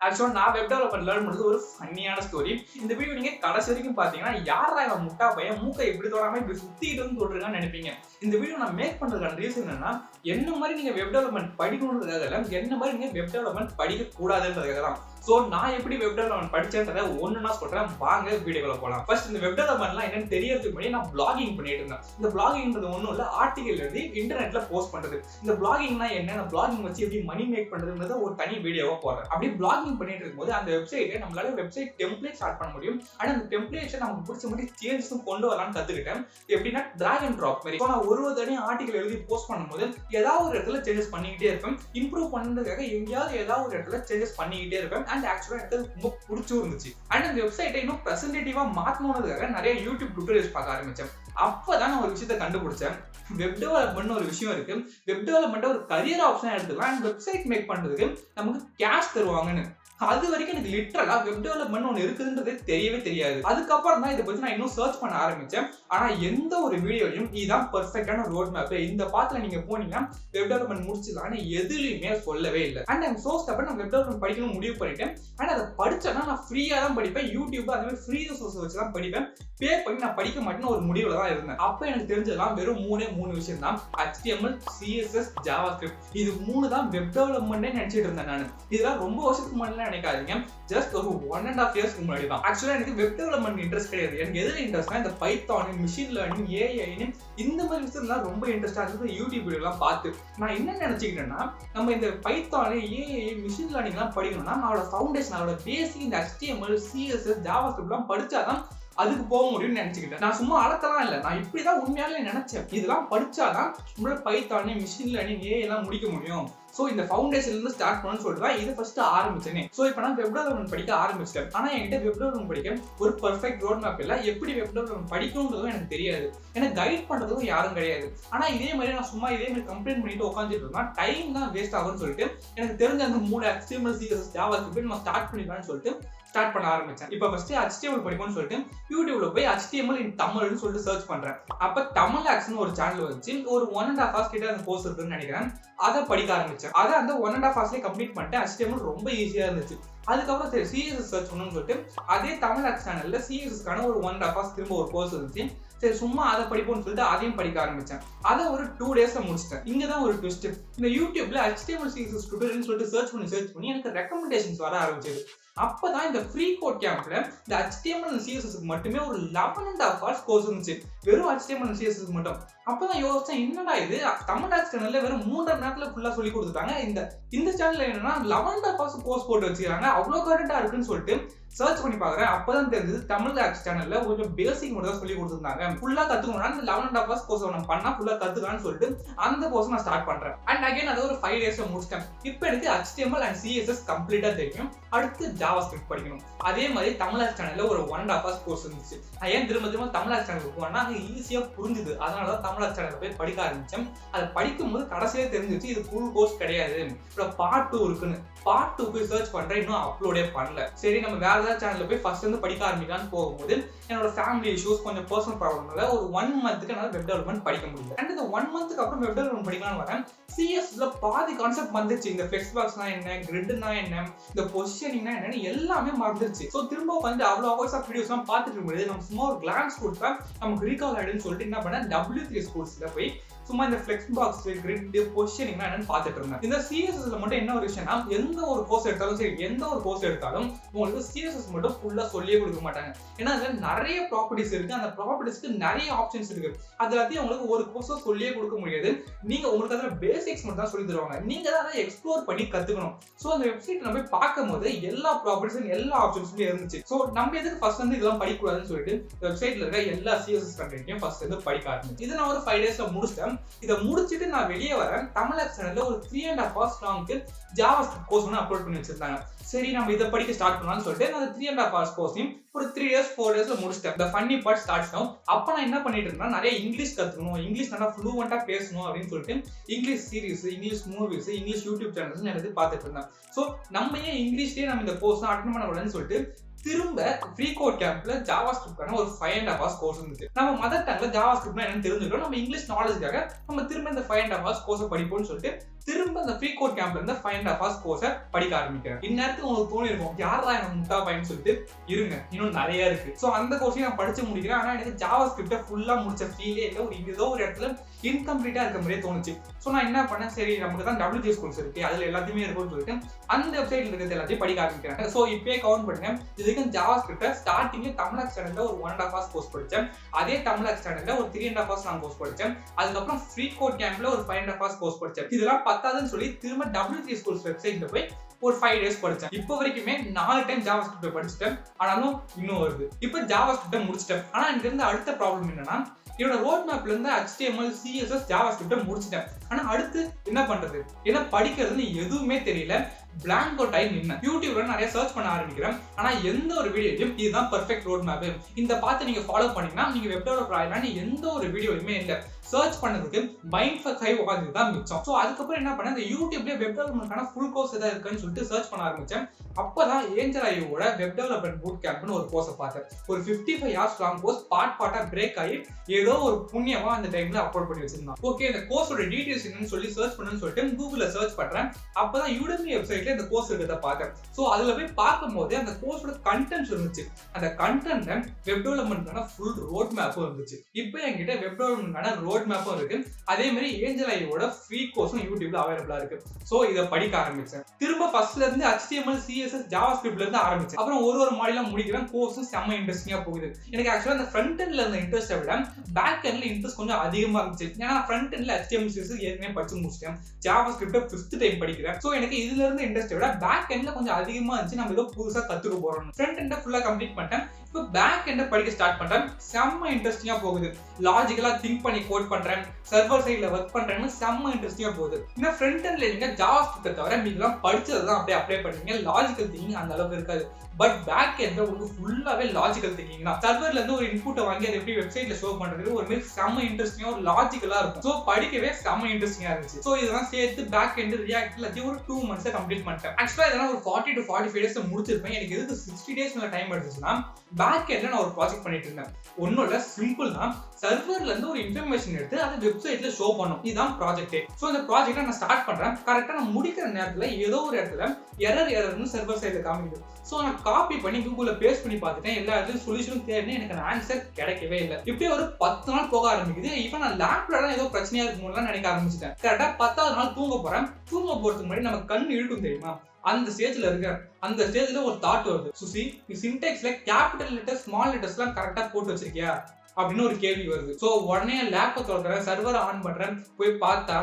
ஆக்சுவலா நான் web development learn பண்ணது ஒரு ஃபன்னியான ஸ்டோரி. இந்த வீடியோ நீங்க கடைசி வரைக்கும் பாத்தீங்கன்னா யாரா இவன் முட்டா பையன் மூக்கை இப்படி தொடாம இப்படி சுத்திட்டு வந்து சொல்றான்னு நினைப்பீங்க. இந்த வீடியோ நான் மேக் பண்றதுக்கான ரீசன் என்னன்னா, என்ன மாதிரி நீங்க வெப் டெவலப்மெண்ட் படிக்கணுன்றதுக்காக இல்ல, என்ன மாதிரி நீங்க வெப் டெவலப்மெண்ட் படிக்க கூடாதுன்றதுக்காக தான். சோ நான் எப்படி வெப் டெவலப்மெண்ட் படிச்சேன்றத ஒண்ணுனா சொல்றேன், வாங்க வீடியோக்குள்ள போலாம். ஃபர்ஸ்ட் இந்த வெப் டெவலப்மெண்ட்லாம் என்னன்னு தெரியறதுக்கு முன்னாடி நான் பிளாகிங் பண்ணிட்டு இருந்தேன். இந்த பிளாகிங்ன்றது ஒண்ணும் இல்ல, ஆர்டிகல் எழுதி இன்டர்நெட்ல போஸ்ட் பண்றது. இந்த பிளாகிங்னா என்ன, பிளாகிங் வச்சு எப்படி மணி மேக் பண்றதுன்றது ஒரு தனி வீடியோவா போடுறேன். அப்படி பிளாகிங் பண்ணிட்டு இருக்கும்போது அந்த வெப்சைட்டை நம்மளால வெப்சைட் டெம்ப்ளேட் ஸ்டார்ட் பண்ண முடியும். ஆனா அந்த டெம்ப்ளேட்ஸை நமக்கு பிடிச்ச மாதிரி சேஞ்சஸும் கொண்டு வரலாம்னு கத்துக்கிட்டேன். எப்படின்னா டிராக் அண்ட் டிராப் மாதிரி. நான் ஒரு தடவை ஆர்டிகல் எழுதி போஸ்ட் பண்ணும்போது ஏதாவது ஒரு இடத்துல சேஞ்சஸ் பண்ணிக்கிட்டே இருப்பேன். இம்ப்ரூவ் பண்றதுக்காக எங்கேயாவது ஏதாவது ஒரு இடத்துல சேஞ்சஸ் பண்ணிக்கிட்டே இருப்பேன். அண்ட் ஆக்சுவலா எனக்கு ரொம்ப பிடிச்சும் இருந்துச்சு. அண்ட் அந்த வெப்சைட்டை இன்னும் பிரசன்டேட்டிவா மாத்தணுன்றதுக்காக நிறைய யூடியூப் டுட்டோரியல்ஸ் பார்க்க ஆரம்பிச்சேன். அப்பதான் நான் ஒரு விஷயத்தை கண்டுபிடிச்சேன். வெப் டெவலப்மெண்ட் ஒரு விஷயம் இருக்கு. வெப் டெவலப்மெண்ட் ஒரு கரியர் ஆப்ஷனா எடுத்துக்கலாம். அண்ட் வெப்சைட் மேக் பண்றதுக்கு நமக்கு கேஷ் தருவாங்கன்னு. அது வரைக்கும் எனக்கு லிட்டரலா வெப் டெவலப்மெண்ட் ஒன்று இருக்குதுன்றது தெரியவே தெரியாது. அதுக்கப்புறம் தான் இதை பத்தி நான் இன்னும் சர்ச் பண்ண ஆரம்பிச்சேன். ஆனா எந்த ஒரு வீடியோலையும் இதுதான் பெர்ஃபெக்டான ரோட் மேப், இந்த பாத்துல நீங்க போனீங்கன்னா வெப் டெவலப்மெண்ட் முடிச்சுக்கலாம்னு எதுலையுமே சொல்லவே இல்லை. அண்ட் ஐம் சோ ஸ்டப்பன், நான் வெப் டெவலப்மெண்ட் படிக்கணும் முடிவு பண்ணிட்டேன். அண்ட் அதை படிச்சேன்னா நான் ஃப்ரீயா தான் படிப்பேன். யூடியூப் அந்த மாதிரி ஃப்ரீ ரிசோர்ஸ் வச்சு தான் படிப்பேன். பே பண்ணி நான் படிக்க மாட்டேன்னு ஒரு முடிவுல தான் இருந்தேன். அப்ப எனக்கு தெரிஞ்சதெல்லாம் வெறும் மூணு விஷயம் தான். HTML, CSS, JavaScript. இது 3 தான் வெப் டெவலப்மெண்ட்டே நினைச்சிட்டு இருந்தேன் நான். இதெல்லாம் ரொம்ப வருஷத்துக்கு முன்னாடி நினைக்காதீங்க, ஜஸ்ட் ஒரு 1.5 இயர்ஸ்க்கு முன்னாடி தான். ஆக்சுவலா எனக்கு வெப் டெவலப்மெண்ட் இன்ட்ரெஸ்ட் கிடையாது. எனக்கு எதுல இன்ட்ரெஸ்ட்னா இந்த பைத்தான், மிஷின் லேர்னிங், AI இந்த மாதிரி விஷயம்லாம் ரொம்ப இன்ட்ரெஸ்டா இருந்தது. யூடியூப் வீடியோ எல்லாம் பார்த்து நான் என்ன நினைச்சுக்கிட்டேன்னா, நம்ம இந்த பைத்தான், AI, மிஷின் லேர்னிங் எல்லாம் படிக்கணும்னா நம்மளோட ஃபவுண்டேஷன், நம்மளோட பேசிக் இந்த HTML, CSS, JavaScript எல்லாம் படிச்சாதான் அதுக்கு போக முடியும்னு நினைச்சுக்கிட்டேன். நான் சும்மா அழக்கலாம் இல்லை, நான் இப்படிதான் உண்மையாலே நினைச்சேன். இதெல்லாம் படிச்சாதான் நம்மளோட பைத்தான், மிஷின் லேர்னிங், AI எல்லாம் முடிக்க முடியும். சோ இந்த ஃபவுண்டேஷன்ல இருந்து ஸ்டார்ட் பண்ணணும்னு சொல்லிட்டு தான் இதை ஃபர்ஸ்ட் ஆரம்பிச்சேனே. சோ இப்போ நான் வெப் டெவலப்மெண்ட் படிக்க ஆரம்பிச்சிட்டேன். ஆனா என்கிட்ட வெப் டெவலப்மெண்ட் படிக்க ஒரு பெர்ஃபெக்ட் ரோட் மேப் இல்லை. எப்படி வெப் டெவலப்மெண்ட் படிக்கணும்ன்றதும் எனக்கு தெரியாது. எனக்கு கைட் பண்றதுக்கும் யாரும் கிடையாது. ஆனா இதே மாதிரி நான் சும்மா இதே மாதிரி கம்ப்ளைண்ட் பண்ணிட்டு உட்காந்துட்டு இருந்தா டைம் தான் வேஸ்ட் ஆகும்னு சொல்லிட்டு எனக்கு தெரிஞ்ச அந்த 3 HTML, CSS, JavaScript நான் ஸ்டார்ட் பண்ணிடலாம்னு சொல்லிட்டு ஸ்டார்ட் பண்ண ஆரம்பிச்சேன். இப்போ ஃபர்ஸ்ட் HTML படிக்கணும்னு சொல்லிட்டு யூடியூப்ல போய் HTML இன் தமிழ்னு சொல்லிட்டு சர்ச் பண்றேன். அப்ப தமிழ் ஆக்ஸ்னு ஒரு சேனல் வந்துச்சு. ஒரு 1.5 hours கிட்ட அந்த கோர்ஸ் இருக்குன்னு நினைக்கிறேன். அதை படிக்க ஆரம்பிச்சேன். அதை அந்த 1.5 hours கம்ப்ளீட் பண்ணிட்டு HTML ரொம்ப ஈஸியா இருந்துச்சு. அதுக்கப்புறம் சரி CSS சர்ச் பண்ணணும்னு சொல்லிட்டு அதே தமிழ் ஆக்ஸ் சேனல்ல CSSக்கான ஒரு 1.5 hours திரும்ப ஒரு கோர்ஸ் இருந்துச்சு. சரி சும்மா அதை படிப்போம்னு சொல்லிட்டு அதையும் படிக்க ஆரம்பிச்சேன். அதை ஒரு 2 daysல முடிச்சிட்டேன். இங்கதான் ஒரு ட்விஸ்ட். இந்த யூடியூப்ல HTML, CSS டுட்டோரியல்னு சொல்லிட்டு சர்ச் பண்ணி எனக்கு ரெக்கமெண்டேஷன்ஸ் வர ஆரம்பிச்சது. அப்பதான் இந்த ஃப்ரீ கோட் கேம்ப்ல இந்த HTML and CSS மட்டுமே ஒரு 11.5 hours கோர்ஸ் இருந்துச்சு. வெறும் HTML and CSS மட்டும். அப்பதான் யோசிச்சேன், என்னடா இது தமிழ் ஆக்ஸ் சேனல்ல வெறும் 3.5 நேரத்துல ஃபுல்லா சொல்லி கொடுத்துட்டாங்க. இந்த சேனல்ல என்னன்னா 11.5 hours கோர்ஸ் போட்டு வச்சிருக்காங்க. அவ்வளவு கரெக்டா இருக்குன்னு சொல்லிட்டு சர்ச் பண்ணி பாக்குறேன். அப்பதான் தெரிஞ்சது தமிழ் ஆக்ஸ் சேனல்ல கொஞ்சம் பேசிக் மட்டும் தான் சொல்லி கொடுத்துருந்தாங்க. ஃபுல்லா கத்துக்கணும்னா இந்த 11.5 hours கோர்ஸ் நம்ம பண்ணா ஃபுல்லா கத்துக்கலாம்னு சொல்லிட்டு அந்த கோர்ஸ் நான் ஸ்டார்ட் பண்றேன். அண்ட் அகைன் அது ஒரு 5 daysல முடிச்சிட்டேன். இப்போ எனக்கு HTML and CSS கம்ப்ளீட்டா தெரியும். அடுத்து JavaScript படிக்கணும். அதே மாதிரி தமிழ் ஆக்ஸ் சேனல்ல ஒரு 1.5 hours கோர்ஸ் இருந்துச்சு. நான் ஏன் திரும்ப தமிழ் ஆக்ஸ் சேனலுக்கு போனா அது ஈஸியா புரிஞ்சுது. அதனாலதான் தமிழ் ஆக்ஸ் சேனல்ல போய் படிக்க ஆரம்பிச்சேன். அதை படிக்கும் போது கடைசியே தெரிஞ்சிச்சு இது ஃபுல் கோர்ஸ் கிடையாது. இப்போ பார்ட் 2 இருக்குன்னு. பார்ட் 2 போய் சர்ச் பண்றேன், இன்னும் அப்லோடே பண்ணல. சரி நம்ம வேற ஏதாவது சேனல்ல போய் ஃபர்ஸ்ட் வந்து படிக்க ஆரம்பிக்கலாம்னு போகும்போது என்னோட ஃபேமிலி இஷ்யூஸ், கொஞ்சம் பர்சனல் ப்ராப்ளம்னால ஒரு 1 monthக்கு என்னால வெப் டெவலப்மெண்ட் படிக்க முடியல. அண்ட் இந்த 1 monthக்கு அப்புறம் வெப் டெவலப்மெண்ட் படிக்கலாம்னு வரேன். CSSல பாதி கான்செப்ட் வந்துச்சு. இந்த ஃபிளெக்ஸ் பாக்ஸ்னா என்ன, கிரிட்னா என்ன, இந்த பொசிஷனிங்னா என்னன்னு எல்லாமே மறந்துருச்சு. சோ திரும்ப வந்து அவ்வளவு ஹவர்ஸ் ஆஃப் வீடியோஸ் எல்லாம் பார்த்துட்டு இருக்கும்போது நம்ம சும்மா ஒரு கிளான்ஸ் கொடுத்தா நமக்கு ரீகால் ஆயிடுன்னு சொல்லிட்டு என்ன பண்ணேன், W3 ஸ்கூல்ஸ்ல போய் சும்மா இந்த ஃபிளெக்ஸ் பாக்ஸ், கிரிட், பொசிஷனிங்னா என்னன்னு பார்த்துட்டு இருந்தேன். இந்த CSSல மட்டும் என்ன ஒரு விஷயம்னா, எந்த ஒரு கோர்ஸ் எடுத்தாலும் சரி, எந்த ஒரு கோர்ஸ் எடுத்தாலும் உங்களுக்கு CSS மட்டும் ஃபுல்லா சொல்லியே கொடுக்க மாட்டாங்க. ஏன்னா அதுல நிறைய ப்ராப்பர்ட்டிஸ் இருக்கு. அந்த ப்ராப்பர்ட்டிஸ்க்கு நிறைய ஆப்ஷன்ஸ் இருக்கு. அது எல்லாத்தையும் உங்களுக்கு ஒரு கோர்ஸை சொல்லியே கொடுக்க முடியாது. நீங்க உங்களுக்கு அதுல பேசிக்ஸ் மட்டும் தான் சொல்லி தருவாங்க. நீங்க தான் அதை எக்ஸ்ப்ளோர் பண்ணி கத்துக்கணும். சோ அந்த வெப்சைட் நம்ம போய் பார்க்கும்போது எல்லா ப்ராப்பர்ட்டிஸும் எல்லா ஆப்ஷன்ஸுமே இருந்துச்சு. சோ நம்ம எதுக்கு ஃபர்ஸ்ட் வந்து இதெல்லாம் படிக்கக்கூடாதுன்னு சொல்லிட்டு வெப்சைட்ல இருக்க எல்லா CSS கண்டென்ட்டையும் ஃபர்ஸ்ட் வந்து படிக்க ஆரம்பிச்சேன். இது நான் ஒரு 5 daysல முடிச்சிட்டேன். இதை முடிச்சுட்டு நான் வெளியே வரேன். தமிழ் ஆக்ஸ் சேனல்ல ஒரு 3.5 hours லாங்க்கு JavaScript கோர்ஸ் ஒன்று அப்லோட் பண்ணி வச்சிருந்தாங்க. சரி நம்ம இதை படிக்க ஸ்டார்ட் பண்ணலாம்னு சொல்லிட்டு நான் 3.5 hours கோர்ஸையும் ஒரு 3 days 4 daysல முடிச்சிட்டேன். The funny part starts now. அப்ப நான் என்ன பண்ணிட்டு இருந்தேன்னா, நிறைய இங்கிலீஷ் கத்துக்கணும், இங்கிலீஷ் நல்லா ஃப்ளூவெண்டா பேசணும் அப்படின்னு சொல்லிட்டு English series, English movies, English YouTube channels எடுத்து பார்த்துட்டு இருந்தேன். சோ நம்ம ஏன் இங்கிலீஷ்லயே நம்ம இந்த கோர்ஸ் அட்டெண்ட் பண்ண கூடாதுன்னு சொல்லிட்டு திரும்ப ஃப்ரீ கோட் கேம்ப்ல ஜாவாஸ்கிரிப்ட்கான ஒரு 5.5 hours கோர்ஸ் இருந்துச்சு. நம்ம மதர் டங்ல ஜாவாஸ்கிரிப்ட்னா என்னன்னு தெரிஞ்சுக்கிறோம். நம்ம இங்கிலீஷ் நாலேஜ்க்காக நம்ம திரும்ப இந்த 5.5 hours கோர்ஸை படிப்போம்னு சொல்லிட்டு திரும்ப அந்த ஃப்ரீ கோட் கேம்ப்ல இருந்து 5.5 hours கோர்ஸை படிக்க ஆரம்பிக்கிறேன். இந்நேரத்துக்கு உங்களுக்கு தோணி இருக்கும், யாரா எனக்கு முட்டா பையன்னு சொல்லிட்டு. இருங்க, இன்னும் நிறைய இருக்கு. ஸோ அந்த கோர்ஸையும் நான் படிச்சு முடிக்கிறேன். ஆனா எனக்கு ஜாவாஸ்கிரிப்டை ஃபுல்லா முடிச்ச ஃபீலே இல்லை. ஏதோ ஒரு இடத்துல இன்கம்ப்ளீட்டா இருக்க மாதிரியே தோணுச்சு. ஸோ நான் என்ன பண்ணேன், சரி நமக்கு தான் WJ ஸ்கூல்ஸ் இருக்கு, அதுல எல்லாத்தையுமே இருக்கும்னு சொல்லிட்டு அந்த வெப்சைட்ல இருக்கிறது எல்லாத்தையும் படிக்க ஆரம்பிக்கிறேன். ஸோ இப்பயே கவுண்ட் பண்ணுங்க, இதுக்கு ஜாவாஸ்கிரிப்டை ஸ்டார்டிங்ல தமிழ் சேனல்ல ஒரு 1.5 hours கோர்ஸ் படிச்சேன். அதே தமிழ் சேனல்ல ஒரு 3.5 hours நான் கோர்ஸ் படிச்சேன். அதுக்கப்புறம் ஃப்ரீ கோட் கேம்ப்ல ஒரு 5.5 hours கோர்ஸ் படிச்சேன். இதெல்லாம் பத்தாதுன்னு சொல்லி திரும்ப WJ ஸ்கூல்ஸ் வெப்சைட்ல போய் ஒரு 5 days படிச்சேன். இப்போ வரைக்குமே 4 டைம் ஜாவாஸ்கிரிப்ட் படிச்சுட்டேன். ஆனாலும் இன்னும் வருது. இப்போ ஜாவாஸ்கிரிப்ட் முடிச்சிட்டேன். ஆனா இங்க இருந்து அடுத்த ப்ராப்ளம் என்னன்னா, என்னோட ரோட் மேப்ல இருந்து HTML, CSS, ஜாவாஸ்கிரிப்ட் முடிச்சிட்டேன். ஆனா அடுத்து என்ன பண்றது, என்ன படிக்கிறதுன்னு எதுவுமே தெரியல. பிளாங்கோ டைம் நின்னேன். யூடியூப்ல நிறைய சர்ச் பண்ண ஆரம்பிக்கிறேன். ஆனா எந்த ஒரு வீடியோலையும் இதுதான் பெர்ஃபெக்ட் ரோட் மேப், இந்த பார்த்து நீங்க ஃபாலோ பண்ணீங்கன்னா நீங்க வெப் டெவலப்பர் ஆயிடலாம்னு எந்த ஒரு வீடியோலுமே இல்லை. சர்ச் பண்ணதுக்கு மைண்ட் ஃபார் 5 உட்காந்து தான் மிச்சம். ஸோ அதுக்கப்புறம் என்ன பண்ணேன், இந்த யூடியூப்லேயே வெப் டெவலப்மெண்ட்கான ஃபுல் கோர்ஸ் ஏதாவது இருக்குன்னு சொல்லிட்டு சர்ச் பண்ண ஆரம்பிச்சேன். அப்பதான் ஏஞ்சல் ஐயோட வெப் டெவலப்மெண்ட் பூட் கேம்ப்னு ஒரு கோர்ஸை பார்த்தேன். ஒரு 55 hours லாங் கோர்ஸ் பார்ட்டா பிரேக் ஆகி ஏதோ ஒரு புண்ணியமா அந்த டைம்ல அப்லோட் பண்ணி வச்சிருந்தான். ஓகே, இந்த கோர்ஸோட டீடைல்ஸ் என்னன்னு சொல்லி சர்ச் பண்ணுன்னு சொல்லிட்டு கூகுள்ல சர்ச் பண்றேன். அப்பதான் யூடெமி வெப்சைட்ல இந்த கோர்ஸ் இருக்கிறத பார்த்தேன். ஸோ அதுல போய் பார்க்கும்போது அந்த கோர்ஸோட கண்டென்ட்ஸ் இருந்துச்சு. அந்த கண்டென்ட்ல வெப் டெவலப்மெண்ட்கான ஃபுல் ரோட் மேப்பும் இருந்துச்சு. இப்போ என்கிட்ட வெப் டெவலப்மெண்ட்கான ரோட் மேப்பும் இருக்கு. அதே மாதிரி ஏஞ்சல் ஐயோட ஃப்ரீ கோர்ஸும் யூடியூப்ல அவைலபிளா இருக்கு. ஸோ இதை படிக்க ஆரம்பிச்சேன். திரும்ப ஃபர்ஸ்ட்ல இருந்து HTML, CSS, ஜாவாஸ்கிரிப்ட்ல இருந்து ஆரம்பிச்சேன். அப்புறம் ஒரு மாடியில முடிக்கிறேன். கோர்ஸும் செம்ம இன்ட்ரெஸ்டிங்கா போகுது. எனக்கு ஆக்சுவலா அந்த ஃப்ரண்ட் எண்ட்ல இருந்த இன்ட்ரெஸ்ட்டை விட பேக் எண்ட்ல இன்ட்ரெஸ்ட் கொஞ்சம் அதிகமா இருந்துச்சு. ஏன்னா ஃப்ரண்ட் எண்ட்ல HTML, CSS ஏற்கனவே படிச்சு முடிச்சிட்டேன். ஜாவாஸ்கிரிப்ட் 5th டைம் படிக்கிறேன். ஸோ எனக்கு இதுல இருந்து இன்ட்ரெஸ்ட்டை விட பேக் எண்ட்ல கொஞ்சம் அதிகமா இருந்துச்சு. நம்ம ஏதோ புதுசா கத்துக்க போறோம். ஃப்ரண்ட் எண்ட ஃபுல்லா கம்ப்ளீட் பண்ணிட்டேன். இப்போ பேக் எண்ட படிக்க ஸ்டார்ட் பண்றேன். செம்ம இன்ட்ரெஸ்டிங்கா போகுது. லாஜிக்கலா திங்க் பண்ணி கோட் பண்றேன், சர்வர் சைட்ல ஒர்க் பண்றேன்னு செம்ம இன்ட்ரெஸ்டிங்கா போகுது. இந்த ஃப்ரண்ட் எண்ட்ல நீங்க ஜாவாஸ்கிரிப்ட் தவிர மீதெல்லாம் படிச்சதுதான் அப்படியே அப்ளை பண்ணுவீங்க. லாஜிக்கல் திங்கிங் அந்த அளவுக்கு இருக்காது. பட் பேக் எண்ட்ல உங்களுக்கு ஃபுல்லாவே லாஜிக்கல் திங்கிங் தான். சர்வர்ல இருந்து ஒரு இன்புட்டை வாங்கி அதை எப்படி வெப்சைட்ல ஷோ பண்றது ஒரு மாதிரி செம்ம இன்ட்ரெஸ்டிங்கா ஒரு லாஜிக்கலா இருக்கும். ஸோ படிக்கவே செம்ம இன்ட்ரெஸ்டிங்கா இருந்துச்சு. ஸோ இதெல்லாம் சேர்த்து பேக் எண்ட், ரியாக்ட் எல்லாத்தையும் ஒரு 2 months கம்ப்ளீட் பண்ணிட்டேன். ஆக்சுவலா இதெல்லாம் ஒரு 40 to 45 days முடிச்சிருப்பேன். எனக்கு எதுக்கு 60 days மேல டைம் எடுத்துச்சுன்னா, பேக் எண்ட்ல நான் ஒரு ப்ராஜெக்ட் பண்ணிட்டு இருந்தேன். ஒன்னும் இல்ல, சிம்பிள் தான். சர்வர்ல இருந்து ஒரு இன்ஃபர்மேஷன் எடுத்து அதை வெப்சைட்ல ஷோ பண்ணும். இதுதான் ப்ராஜெக்டே. ஸோ இந்த ப்ராஜெக்டை நான் ஸ்டார்ட் பண்றேன். கரெக்டா நான் முடிக்கிற நேரத்துல ஏதோ ஒரு இடத்துல எரர்னு சர்வர் சைட்ல காமிக்குது. ஸோ நான் காப்பி பண்ணி கூகுள்ல பேஸ்ட் பண்ணி பார்த்துட்டேன். எல்லா இடத்துலையும் சொல்யூஷனும் தேடினேன். எனக்கு ஆன்சர் கிடைக்கவே இல்லை. இப்படியே ஒரு 10 நாள் போக ஆரம்பிக்குது. இப்போ நான் லேப்ல தான் ஏதோ பிரச்சனையா இருக்கும்னு நினைக்க ஆரம்பிச்சிட்டேன். கரெக்டா 10வது நாள் தூங்க போறேன். தூங்க போறதுக்கு முன்னாடி நம்ம கண் இழுக்கும் தெரியுமா, அந்த ஸ்டேஜ்ல இருக்க. அந்த ஸ்டேஜ்ல ஒரு தாட் வருது, சுசி நீ சின்டெக்ஸ்ல கேபிட்டல் லெட்டர், ஸ்மால் லெட்டர்ஸ் எல்லாம் கரெக்டா போட்டு வச்சிருக்கியா அப்படின்னு ஒரு கேள்வி வருது. ஸோ உடனே லேப்பை திறக்கிறேன், சர்வரை ஆன் பண்றேன். போய் பார்த்தா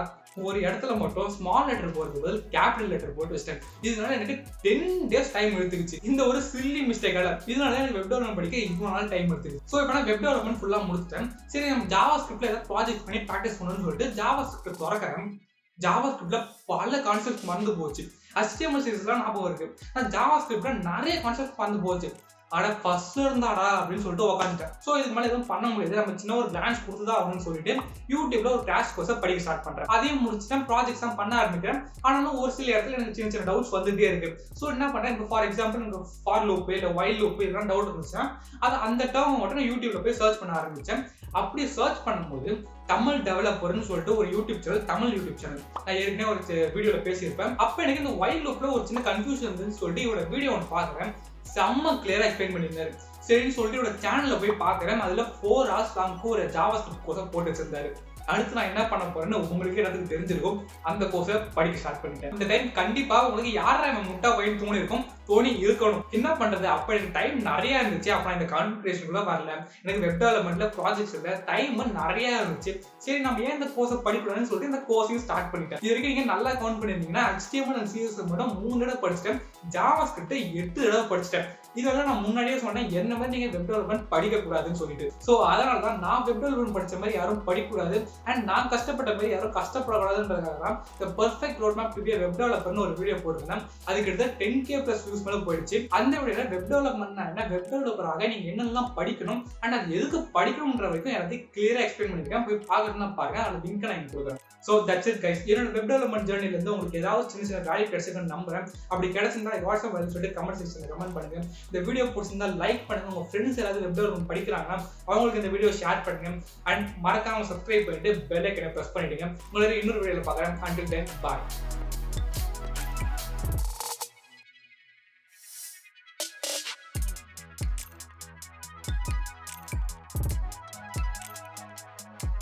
ஒரு இடத்துல மட்டும் ஸ்மால் லெட்டர் போடுறது பதில் கேபிட்டல் லெட்டர் போட்டு வச்சிட்டேன். இதனால எனக்கு 10 days டைம் எடுத்துக்கிச்சு. இந்த ஒரு சில்லி மிஸ்டேக்கால இதனால எனக்கு வெப் டெவலப்மெண்ட் படிக்க இவ்வளவு நாள் டைம் எடுத்துக்கிச்சு. ஸோ இப்போ நான் வெப் டெவலப்மெண்ட் ஃபுல்லா முடிச்சிட்டேன். சரி, நம்ம ஜாவாஸ்கிரிப்ட்ல ஏதாவது ப்ராஜெக்ட் பண்ணி ப்ராக்டிஸ் பண்ணணும்னு சொல்லிட்டு ஜாவாஸ்கிரிப்ட் திறக்கிறேன். ஜாவாஸ்கிரிப்ட்ல பல கான்செப்ட் மறந்து போச்சு. HTML, CSS ஞாபகம் இருக்கு. நான் ஜாவாஸ்கிரிப்ட்ல நிறைய கான்செப்ட் மறந்து போச்சு. அட ஃபர்ஸ்ட்ல இருந்தாடா அப்படின்னு சொல்லிட்டு உட்காந்துட்டேன். ஸோ இதுக்கு மேலே எதுவும் பண்ண முடியாது, நம்ம சின்ன ஒரு கிளான்ஸ் கொடுத்துதான் ஆகணும்னு சொல்லிட்டு யூடியூப்ல ஒரு கிராஷ் கோர்ஸை படிக்க ஸ்டார்ட் பண்றேன். அதையும் முடிச்சுட்டேன், ப்ராஜெக்ட்ஸ் தான் பண்ண ஆரம்பிக்கிறேன். ஆனாலும் ஒரு சில இடத்துல எனக்கு சின்ன சின்ன டவுட்ஸ் வந்துட்டே இருக்கு. ஸோ என்ன பண்றேன், இப்போ ஃபார் எக்ஸாம்பிள் எனக்கு ஃபார் லூப் இல்லை வைல் லூப் இதெல்லாம் டவுட் இருந்துச்சுன்னா அது அந்த டேர்ம் மட்டும் நான் யூடியூப்ல போய் சர்ச் பண்ண ஆரம்பிச்சேன். அப்படி சர்ச் பண்ணும்போது தமிழ் டெவலப்பர்னு சொல்லிட்டு ஒரு YouTube channel, Tamil YouTube channel, நான் ஏற்கனவே ஒரு வீடியோல பேசியிருப்பேன். அப்ப எனக்கு இந்த வைல் லூப்ல ஒரு சின்ன கன்ஃபியூஷன் இருந்துன்னு சொல்லிட்டு இவரோட வீடியோ ஒன்று பாக்குறேன். செம்ம கிளியரா எக்ஸ்பிளைன் பண்ணியிருந்தாரு. சரின்னு சொல்லிட்டு இவரோட சேனல்ல போய் பாக்குறேன். அதுல 4 hours லாங்க்கு ஒரு ஜாவாஸ்கிரிப்ட் கோர்ஸை போட்டு வச்சிருந்தாரு. அடுத்து நான் என்ன பண்ண போறேன்னு உங்களுக்கு எனக்கு தெரிஞ்சிருக்கும். அந்த கோர்ஸை படிக்க ஸ்டார்ட் பண்ணிட்டேன். இந்த டைம் கண்டிப்பா உங்களுக்கு யாரா இவன் முட்டா பையன் தோணி இருக்கும், தோணி இருக்கணும். என்ன பண்றது, அப்ப எனக்கு டைம் நிறைய இருந்துச்சு. அப்ப நான் இந்த கான்சென்ட்ரேஷனுக்குள்ள வரல. எனக்கு வெப் டெவலப்மெண்ட்ல ப்ராஜெக்ட்ஸ் இல்ல, டைம் நிறைய இருந்துச்சு. சரி, நம்ம ஏன் இந்த கோர்ஸை படிக்கணும்னு சொல்லிட்டு இந்த கோர்ஸையும் ஸ்டார்ட் பண்ணிட்டேன். இது வரைக்கும் நீங்க நல்லா கவுண்ட் பண்ணிருந்தீங்கன்னா HTML and CSS மட்டும் 3 தடவை படிச்சிட்டேன். ஜாவாஸ்கிரிப்ட் 8 தடவை படிச்சிட்டேன். இதெல்லாம் நான் முன்னாடியே சொன்னேன், என்ன மாதிரி நீங்க வெப் டெவலப்மெண்ட் படிக்க கூடாதுன்னு சொல்லிட்டு. ஸோ அதனால தான் நான் வெப் டெவலப்மெண்ட் படிச்ச மாதிரி யாரும் படிக்கக்கூடாது, அண்ட் நான் கஷ்டப்பட்ட மாதிரி யாரும் கஷ்டப்படக்கூடாதுன்றதுக்காக தான் இந்த perfect road map to be web டெவலப்பர்னு ஒரு வீடியோ போட்டிருந்தேன். அதுக்கு எடுத்து 10K+ views மேல போயிடுச்சு. அந்த வீடியோல வெப் டெவலப்மெண்ட்னா என்ன, வெப் டெவலப்பராக நீங்க என்னெல்லாம் படிக்கணும் அண்ட் அது எதுக்கு படிக்கணும்ன்ற வரைக்கும் எல்லாத்தையும் கிளியரா எக்ஸ்பிளைன் பண்ணிருக்கேன். போய் பார்க்கணும்னா பாருங்க, அந்த லிங்க் நான் இங்க கொடுக்குறேன். So that's it guys. என்னோட வெப் டெவலப்மெண்ட் ஜேர்னில இருந்து உங்களுக்கு ஏதாவது சின்ன சின்ன வேல்யூ கிடைச்சிருக்குன்னு நம்புறேன். அப்படி கிடைச்சிருந்தா வாட்ஸ்அப் பதில் சொல்லிட்டு கமெண்ட் செக்ஷன்ல கமெண்ட் பண்ணுங்க. இந்த வீடியோ பிடிச்சிருந்தா லைக் பண்ணுங்க. உங்க ஃப்ரெண்ட்ஸ் யாராவது வெப் டெவலப்மெண்ட் படிக்கிறாங்கன்னா அவங்களுக்கு இந்த வீடியோ ஷேர் பண்ணுங்க. அண்ட் மறக்காம சப்ஸ்கிரைப் பண்ணிட்டு பெல் ஐக்கனை பிரஸ் பண்ணிடுங்க. உங்களை இன்னொரு வீடியோல பார்க்குறேன். until then bye.